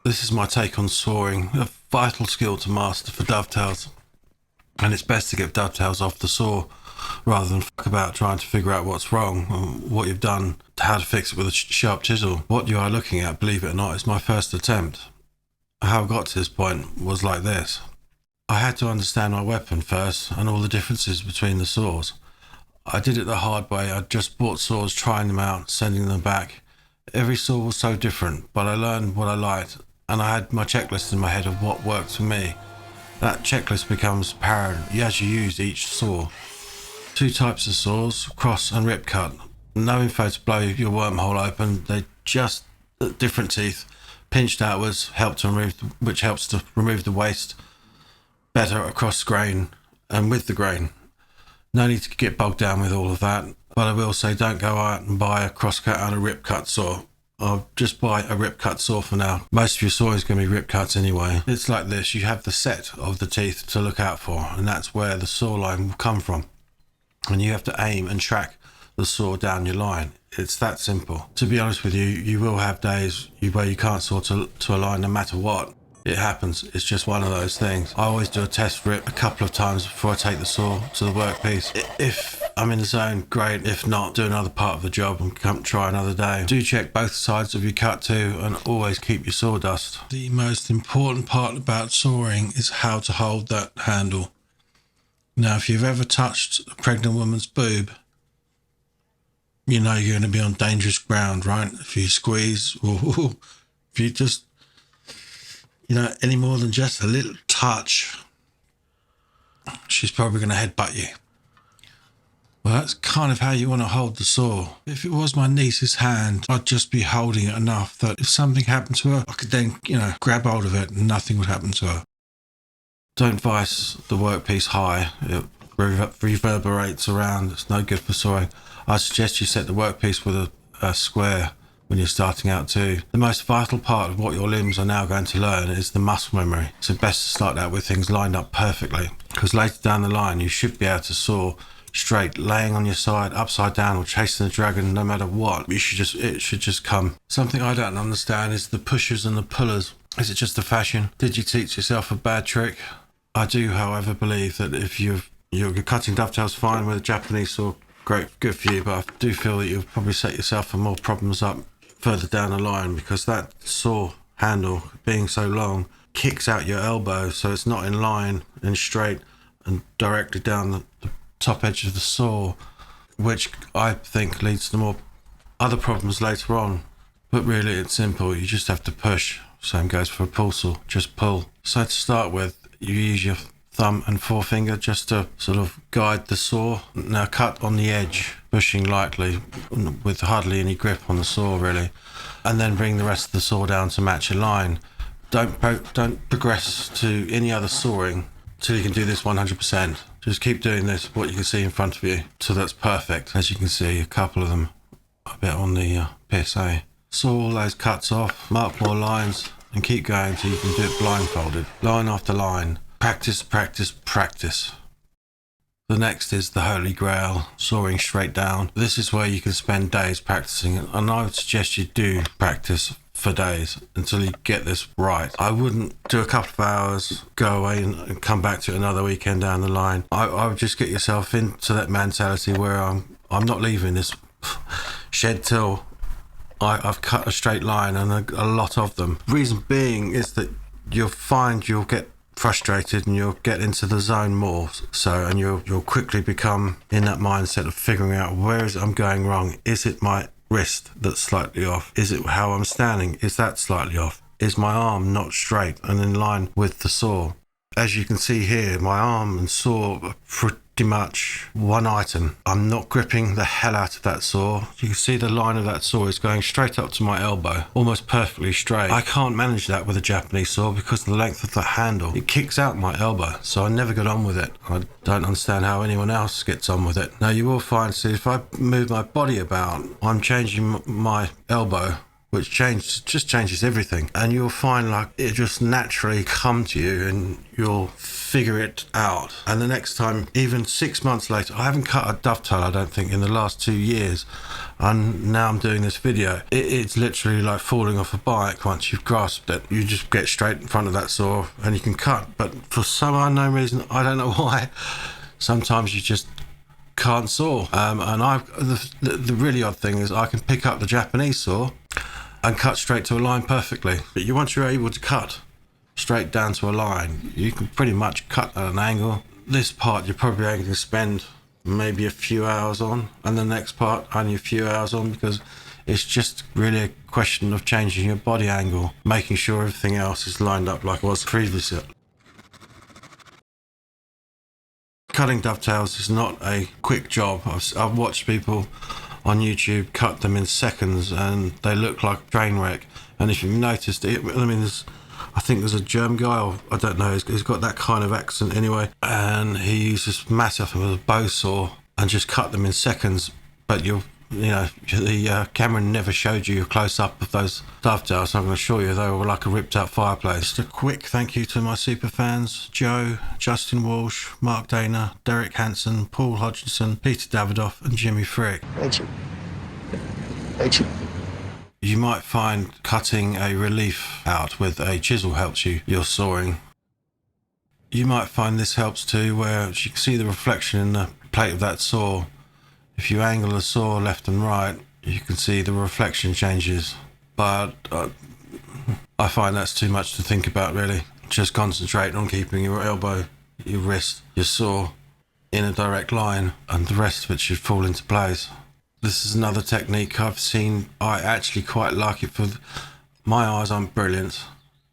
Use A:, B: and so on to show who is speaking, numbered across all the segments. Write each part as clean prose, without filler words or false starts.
A: This is my take on sawing, a vital skill to master for dovetails. And it's best to get dovetails off the saw rather than fuck about trying to figure out what's wrong or what you've done, how to fix it with a sharp chisel. What you are looking at, believe it or not, is my first attempt. How I got to this point was like this. I had to understand my weapon first and all the differences between the saws. I did it the hard way. I just bought saws, trying them out, sending them back. Every saw was so different, but I learned what I liked, and I had my checklist in my head of what worked for me. That checklist becomes apparent as you use each saw. 2 types of saws, cross and rip cut. No info to blow your wormhole open. They just different teeth, pinched outwards, which helps to remove the waste better across grain and with the grain. No need to get bogged down with all of that, but I will say don't go out and buy a cross cut and a rip cut saw. I'll just buy a rip cut saw for now. Most of your sawing is going to be rip cuts anyway. It's like this, you have the set of the teeth to look out for, and that's where the saw line will come from. And you have to aim and track the saw down your line. It's that simple. To be honest with you, you will have days where you can't saw to a line no matter what. It happens. It's just one of those things. I always do a test rip a couple of times before I take the saw to the workpiece. If I'm in the zone, great. If not, do another part of the job and come try another day. Do check both sides of your cut too, and always keep your sawdust. The most important part about sawing is how to hold that handle. Now, if you've ever touched a pregnant woman's boob, you know you're going to be on dangerous ground, right? If you squeeze, or if you just, any more than just a little touch, she's probably going to headbutt you. Well, that's kind of how you want to hold the saw. If it was my niece's hand, I'd just be holding it enough that if something happened to her, I could then, grab hold of it and nothing would happen to her. Don't vice the workpiece high. It reverberates around. It's no good for sawing. I suggest you set the workpiece with a square when you're starting out too. The most vital part of what your limbs are now going to learn is the muscle memory. So best to start out with things lined up perfectly, because later down the line you should be able to saw straight, laying on your side, upside down, or chasing the dragon. No matter what, it should just come. Something I don't understand is the pushers and the pullers. Is it just a fashion? Did you teach yourself a bad trick? I do, however, believe that if you're cutting dovetails fine with a Japanese saw, great, good for you, but I do feel that you'll probably set yourself for more problems up further down the line, because that saw handle, being so long, kicks out your elbow, so it's not in line and straight and directly down the top edge of the saw, which I think leads to more other problems later on. But really, it's simple. You just have to push. Same goes for a pull saw. Just pull. So to start with, you use your thumb and forefinger just to sort of guide the saw. Now cut on the edge, pushing lightly with hardly any grip on the saw really, and then bring the rest of the saw down to match a line. Don't progress to any other sawing till you can do this 100%. Just keep doing this, what you can see in front of you, so that's perfect. As you can see, a couple of them a bit on the PSA. Saw all those cuts off, mark more lines, and keep going till you can do it blindfolded, line after line. Practice, practice, practice. The next is the holy grail, sawing straight down. This is where you can spend days practicing, and I would suggest you do practice for days until you get this right. I wouldn't do a couple of hours, go away and come back to it another weekend down the line. I would just get yourself into that mentality where I'm not leaving this shed till I've cut a straight line, and a lot of them. Reason being is that you'll find you'll get frustrated and you'll get into the zone more, and you'll quickly become in that mindset of figuring out, where is it I'm going wrong? Is it my wrist that's slightly off? Is it how I'm standing? Is that slightly off? Is my arm not straight and in line with the saw? As you can see here, my arm and saw are pretty much one item. I'm not gripping the hell out of that saw. You can see the line of that saw is going straight up to my elbow, almost perfectly straight. I can't manage that with a Japanese saw because of the length of the handle. It kicks out my elbow, so I never get on with it. I don't understand how anyone else gets on with it. Now you will find, see, if I move my body about, I'm changing my elbow which just changes everything. And you'll find like it just naturally come to you and you'll figure it out. And the next time, even 6 months later, I haven't cut a dovetail, I don't think, in the last 2 years. And now I'm doing this video. It's literally like falling off a bike once you've grasped it. You just get straight in front of that saw and you can cut. But for some unknown reason, I don't know why, sometimes you just can't saw. And the really odd thing is I can pick up the Japanese saw and cut straight to a line perfectly. But once you're able to cut straight down to a line, you can pretty much cut at an angle. This part you're probably going to spend maybe a few hours on, and the next part only a few hours on, because it's just really a question of changing your body angle, making sure everything else is lined up like it was previously. Cutting dovetails is not a quick job. I've watched people on YouTube cut them in seconds and they look like train wreck. And if you've noticed it, I mean, I think there's a German guy, or I don't know, he's got that kind of accent anyway, and he uses massive with a bow saw and just cut them in seconds. But the camera never showed you a close-up of those dovetails, so I'm going to show you they were like a ripped-out fireplace. Just a quick thank you to my super fans: Joe, Justin Walsh, Mark Dana, Derek Hansen, Paul Hodgson, Peter Davidoff and Jimmy Frick.
B: Thank you. Thank you.
A: You might find cutting a relief out with a chisel helps your sawing. You might find this helps too, where you can see the reflection in the plate of that saw. If you angle the saw left and right, you can see the reflection changes. But I find that's too much to think about, really. Just concentrate on keeping your elbow, your wrist, your saw in a direct line, and the rest of it should fall into place. This is another technique I've seen. I actually quite like it. For my eyes aren't brilliant.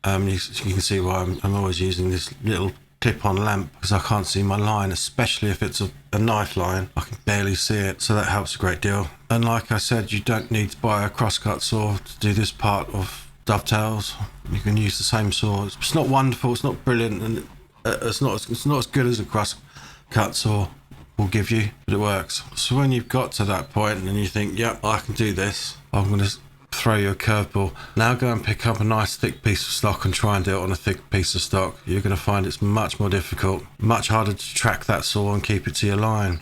A: You can see why I'm always using this little clip-on lamp, because I can't see my line, especially if it's a knife line. I can barely see it, so that helps a great deal. And like I said, you don't need to buy a crosscut saw to do this part of dovetails. You can use the same saw. It's not wonderful, it's not brilliant, and it's not as good as a crosscut saw will give you, but it works. So when you've got to that point and you think, yep, I can do this, I'm going to throw you a curveball. Now go and pick up a nice thick piece of stock and try and do it on a thick piece of stock. You're going to find it's much more difficult, much harder to track that saw and keep it to your line.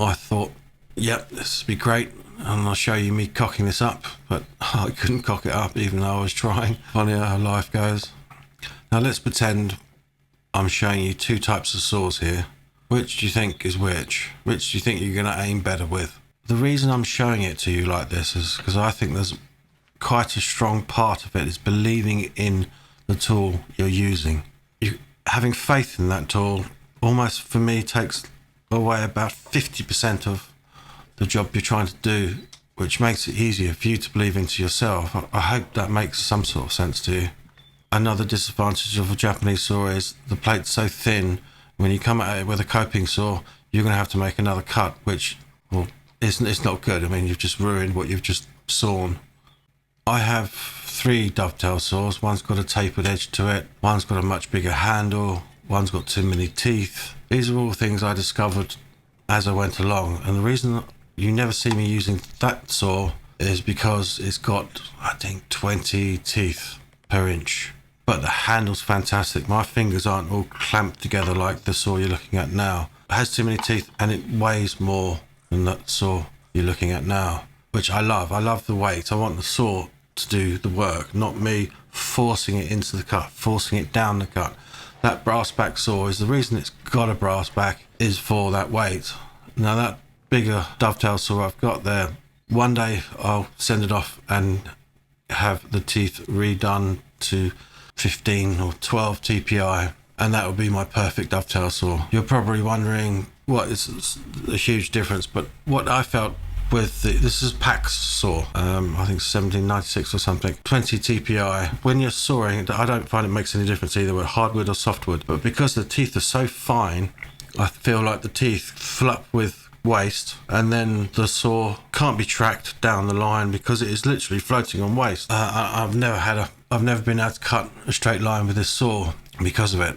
A: I thought, yep, this would be great, and I'll show you me cocking this up, but I couldn't cock it up even though I was trying. Funny how life goes. Now let's pretend I'm showing you two types of saws here. Which do you think is which? Which do you think you're going to aim better with? The reason I'm showing it to you like this is because I think there's quite a strong part of it is believing in the tool you're using. Having faith in that tool almost, for me, takes away about 50% of the job you're trying to do, which makes it easier for you to believe into yourself. I hope that makes some sort of sense to you. Another disadvantage of a Japanese saw is the plate's so thin. When you come at it with a coping saw, you're going to have to make another cut, which, well, it's not good. I mean, you've just ruined what you've just sawn. I have 3 dovetail saws. One's got a tapered edge to it. One's got a much bigger handle. One's got too many teeth. These are all things I discovered as I went along. And the reason you never see me using that saw is because it's got, I think, 20 teeth per inch. But the handle's fantastic. My fingers aren't all clamped together like the saw you're looking at now. It has too many teeth and it weighs more than that saw you're looking at now, which I love. I love the weight. I want the saw to do the work, not me forcing it into the cut, forcing it down the cut. That brass back saw is the reason it's got a brass back is for that weight. Now that bigger dovetail saw I've got there, one day I'll send it off and have the teeth redone to 15 or 12 TPI, and that would be my perfect dovetail saw. You're probably wondering what is a huge difference, but what I felt with this is Pax saw, I think 1796 or something, 20 TPI. When you're sawing, I don't find it makes any difference either with hardwood or softwood, but because the teeth are so fine, I feel like the teeth fill up with waste, and then the saw can't be tracked down the line because it is literally floating on waste. I've never been able to cut a straight line with this saw because of it.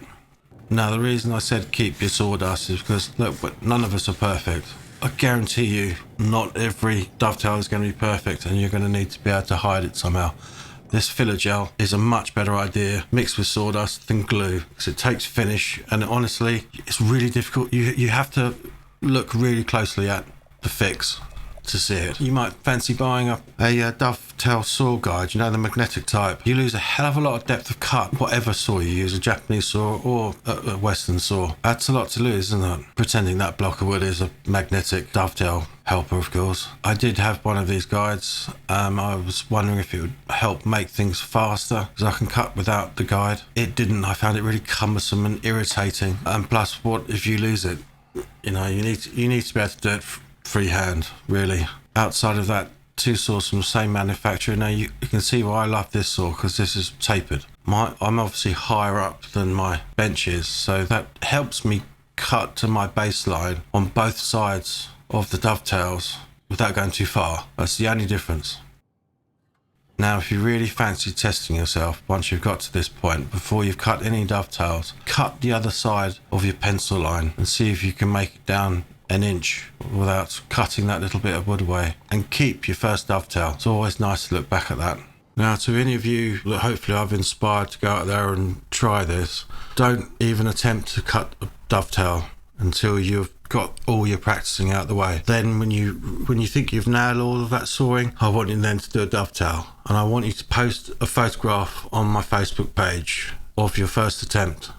A: Now the reason I said keep your sawdust is because look, but none of us are perfect. I guarantee you, not every dovetail is going to be perfect, and you're going to need to be able to hide it somehow. This filler gel is a much better idea mixed with sawdust than glue, because it takes finish, and honestly, it's really difficult. You have to look really closely at the fix to see it. You might fancy buying a dovetail saw guide, you know, the magnetic type. You lose a hell of a lot of depth of cut, whatever saw you use, a Japanese saw or a Western saw. That's a lot to lose, isn't it? Pretending that block of wood is a magnetic dovetail helper, of course. I did have one of these guides. I was wondering if it would help make things faster, because I can cut without the guide. It didn't. I found it really cumbersome and irritating. And plus, what if you lose it? You know, you need to be able to do it freehand, really. Outside of that, two saws from the same manufacturer. Now you can see why I love this saw, because this is tapered. I'm obviously higher up than my bench is, so that helps me cut to my baseline on both sides of the dovetails without going too far. That's the only difference. Now, if you really fancy testing yourself, once you've got to this point, before you've cut any dovetails, cut the other side of your pencil line and see if you can make it down an inch without cutting that little bit of wood away, and keep your first dovetail. It's always nice to look back at that. Now, to any of you that hopefully I've inspired to go out there and try this, don't even attempt to cut a dovetail until you've got all your practicing out the way. Then when you think you've nailed all of that sawing, I want you then to do a dovetail, and I want you to post a photograph on my Facebook page of your first attempt.